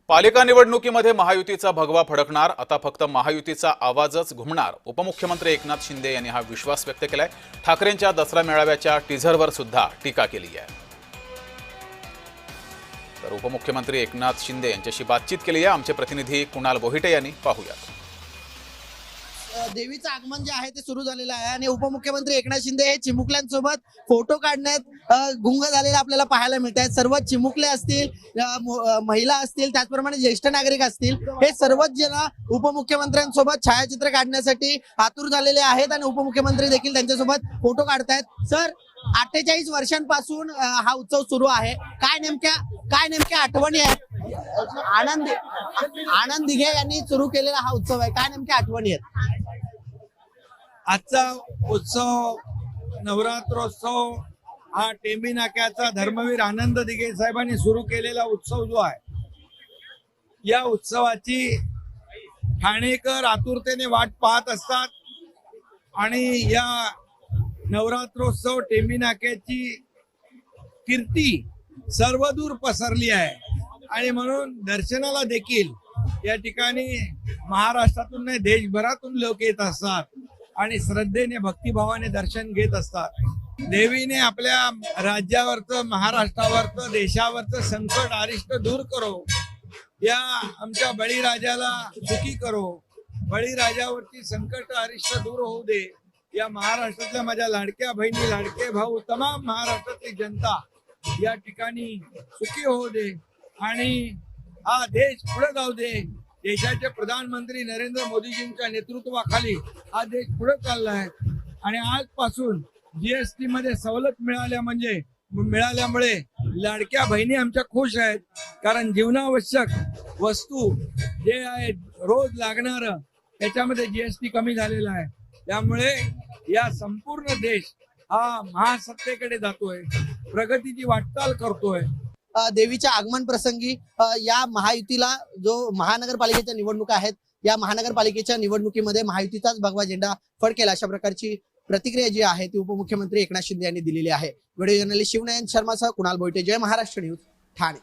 पालिका निवडणुकीमध्ये महायुतीचा भगवा फडकणार, आता फक्त महायुतीचा आवाजच घुमणार. उपमुख्यमंत्री एकनाथ शिंदे यांनी हा विश्वास व्यक्त केलाय. ठाकरेंच्या दसरा मेळाव्याच्या टीझरवर सुद्धा टीका केली आहे. तर उपमुख्यमंत्री एकनाथ शिंदे यांच्याशी बातचीत केली आहे आमचे प्रतिनिधी कुणाल बोहिटे यांनी. पाहूया. देवीचं आगमन जे आहे ते सुरू झालेलं आहे आणि उपमुख्यमंत्री एकनाथ शिंदे हे चिमुकल्यांसोबत फोटो काढण्यात गुंग झालेले आपल्याला पाहायला मिळत आहेत. सर्व चिमुकले असतील, महिला असतील, त्याचप्रमाणे ज्येष्ठ नागरिक असतील, हे सर्वच जण उपमुख्यमंत्र्यांसोबत छायाचित्र काढण्यासाठी आतुर झालेले आहेत आणि उपमुख्यमंत्री देखील त्यांच्यासोबत फोटो काढतायत. सर, 48 वर्षांपासून हा उत्सव सुरू आहे. काय नेमक्या आठवणी आहेत? आनंद दिघे यांनी सुरू केलेला हा उत्सव आहे. काय नेमक्या आठवणी आहेत? आजचा उत्सव, नवरात्रोत्सव, हा टेंबी नाक्याचा धर्मवीर आनंद दिघे साहेबांनी सुरू केलेला उत्सव जो आहे, या उत्सवाची ठाणेकर आतुरतेने वाट पाहत असतात आणि या नवरात्रोत्सव टेंबी नाक्याची कीर्ती सर्वदूर पसरली आहे आणि म्हणून दर्शनाला देखील या ठिकाणी महाराष्ट्रातून नाही, देशभरातून लोक येत असतात आणि श्रद्धेने, भक्तिभावाने दर्शन घेत असतात. देवीने आपल्या राज्यावरचं, महाराष्ट्रावरचं, देशावरचं संकट अरिष्ट दूर करो, या आमच्या बळीराजाला सुखी करो, बळीराजावरची संकट अरिष्ट दूर होऊ दे. या महाराष्ट्रातल्या माझ्या लाडक्या बहिणी, लाडके भाऊ, तमाम महाराष्ट्रातली जनता या ठिकाणी सुखी होऊ दे आणि हा देश पुढे जाऊ दे. देशाचे प्रधानमंत्री नरेंद्र मोदीजींच्या नेतृत्वाखाली हा देश पुढे चाललाय आणि आजपासून जीएसटी मध्ये सवलत मिळाल्यामुळे लाडक्या बहिणी आमच्या खुश आहेत. कारण जीवनावश्यक वस्तू जे आहेत, रोज लागणार, त्याच्यामध्ये जीएसटी कमी झालेला आहे. त्यामुळे या संपूर्ण देश हा महासत्तेकडे जातोय, प्रगतीची वाटचाल करतोय. देवीच्या आगमन प्रसंगी या महायुतीला जो महानगरपालिकेच्या निवडणुका आहेत, या महानगरपालिकेच्या निवडणुकीमध्ये महायुतीचाच भगवा झेंडा फडकेल, अशा प्रकारची प्रतिक्रिया जी आहे ती उपमुख्यमंत्री एकनाथ शिंदे यांनी दिलेली आहे. व्हिडिओ जर्नलिस्ट शिवनयन शर्मासह कुणाल बोहिटे, जय महाराष्ट्र न्यूज, ठाणे.